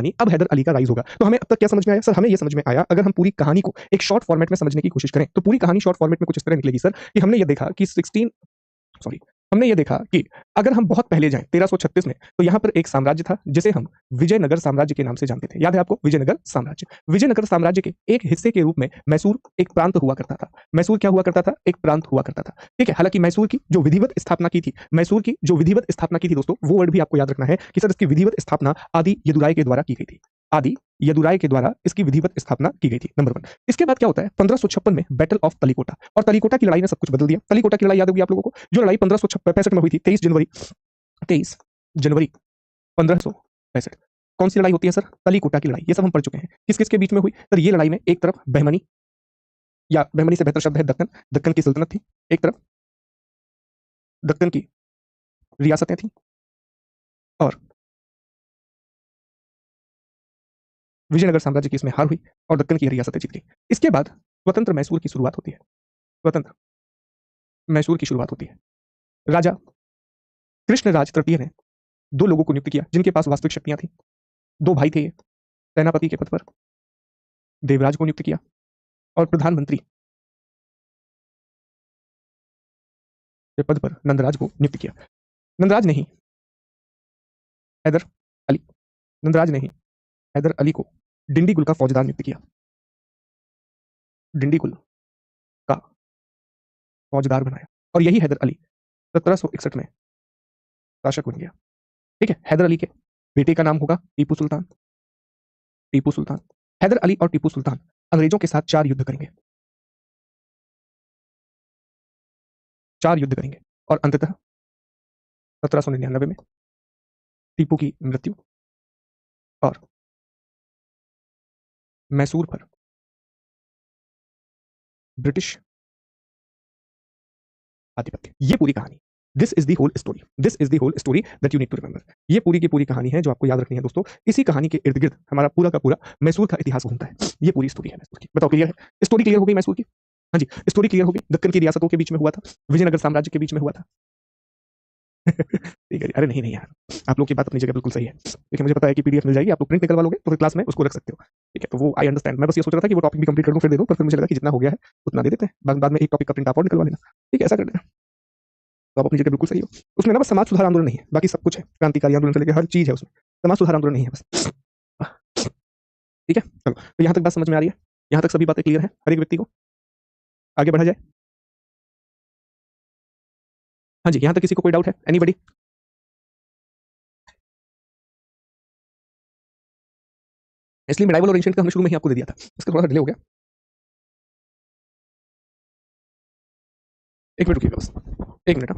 कहानी, अब हैदर अली का राइज होगा। तो हमें अब तक क्या समझ में आया सर? हमें ये समझ में आया, अगर हम पूरी कहानी को एक शॉर्ट फॉर्मेट में समझने की कोशिश करें तो पूरी कहानी शॉर्ट फॉर्मेट में कुछ इस तरह निकलेगी सर कि हमने ये देखा कि हमने ये देखा कि अगर हम बहुत पहले जाएं 1336 में, तो यहां पर एक साम्राज्य था जिसे हम विजयनगर साम्राज्य के नाम से जानते थे। याद है आपको विजयनगर साम्राज्य? विजयनगर साम्राज्य के एक हिस्से के रूप में मैसूर एक प्रांत हुआ करता था। मैसूर क्या हुआ करता था? एक प्रांत हुआ करता था। ठीक है, हालांकि मैसूर की जो विधिवत स्थापना की थी, मैसूर की जो विधिवत स्थापना की थी दोस्तों, वो वर्ड भी आपको याद रखना है कि सर इसकी विधिवत स्थापना आदि यदुराय के द्वारा की गई थी। आदि यदुराय के द्वारा इसकी विधिवत स्थापना की गई थी, नंबर 1। इसके बाद क्या होता है? 1556 में बैटल ऑफ तलीकोटा, और तलीकोटा की लड़ाई ने सब कुछ बदल दिया। तलीकोटा की लड़ाई याद होगी आप लोगों को, जो लड़ाई 1565 में हुई थी, 23 जनवरी 1565। कौन सी लड़ाई होती है सर? तलीकोटा की लड़ाई। ये सब हम पढ़ चुके हैं। किस किस के बीच में हुई सर? ये लड़ाई में एक तरफ बहमनी, या बहमनी से बेहतर शब्द है दक्कन, दक्कन की सल्तनत थी, एक तरफ दक्कन की रियासतें थी, और विजयनगर साम्राज्य की इसमें हार हुई और दक्कन की रियासतें जीत गई। इसके बाद स्वतंत्र मैसूर की शुरुआत होती है। स्वतंत्र मैसूर की शुरुआत होती है। राजा कृष्णराज तृतीय ने दो लोगों को नियुक्त किया जिनके पास वास्तविक शक्तियां थी। दो भाई थे ये। सेनापति के पद पर देवराज को नियुक्त किया और प्रधानमंत्री के पद पर नंदराज को नियुक्त किया। नंदराज ने ही हैदर अली नंदराज ने ही हैदर अली को डिंडीगुल का फौजदार नियुक्त किया। डिंडीगुल का फौजदार बनाया, और यही हैदर अली 1761 में शासक बन गया। ठीक है, हैदर अली के बेटे का नाम होगा टीपू सुल्तान। टीपू सुल्तान, हैदर अली और टीपू सुल्तान अंग्रेजों के साथ 4 युद्ध करेंगे। 4 युद्ध करेंगे, और अंततः 1799 में टीपू की मृत्यु और मैसूर पर ब्रिटिश आधिपत्य। ये पूरी कहानी, this is the whole story, this is the whole story that you need to remember. ये पूरी की पूरी कहानी है जो आपको याद रखनी है दोस्तों। इसी कहानी के इर्द गिर्द हमारा पूरा का पूरा मैसूर का इतिहास घूमता है। ये पूरी स्टोरी है मैसूर की। बताओ, क्लियर है? स्टोरी क्लियर हो गई मैसूर की? हाँ जी, स्टोरी क्लियर हो गई। दक्कन की रियासतों के बीच में हुआ था, विजयनगर साम्राज्य के बीच में हुआ था। ठीक है, अरे नहीं नहीं यार, आप लोग की बात अपनी जगह बिल्कुल सही है। देखिए, मुझे पता है कि पीडीएफ मिल जाएगी, आप लोग प्रिंट निकलवा लोगे तो फिर क्लास में उसको रख सकते हो। ठीक है, तो वो आई अंडरस्टैंड। मैं बस ये सोच रहा था कि वो टॉपिक भी कंप्लीट कर दूं फिर दे दूं, पर फिर मुझे लगा कि जितना हो गया है उतना दे देते हैं, बाद में एक टॉपिक का प्रिंट आप और निकलवा लेना। ठीक है, ऐसा कर देना। तो आप अपनी जगह बिल्कुल सही हो। उसमें ना बस समाज सुधार आंदोलन नहीं है, बाकी सब कुछ है। क्रांतिकारी आंदोलन से लेकर हर चीज है उसमें, समाज सुधार आंदोलन नहीं है बस। ठीक है, चलो, तो यहाँ तक बात समझ में आ रही है? यहाँ तक सभी बातें क्लियर है हर एक व्यक्ति को? आगे बढ़ा जाए? हाँ जी, यहाँ तक किसी को कोई डाउट है? एनीबडी? इसलिए मेडाइवल और एंशिएंट का हमने शुरू में ही आपको दे दिया था, इसका थोड़ा सा डिले हो गया। एक मिनट रुकिएगा बस, एक मिनट।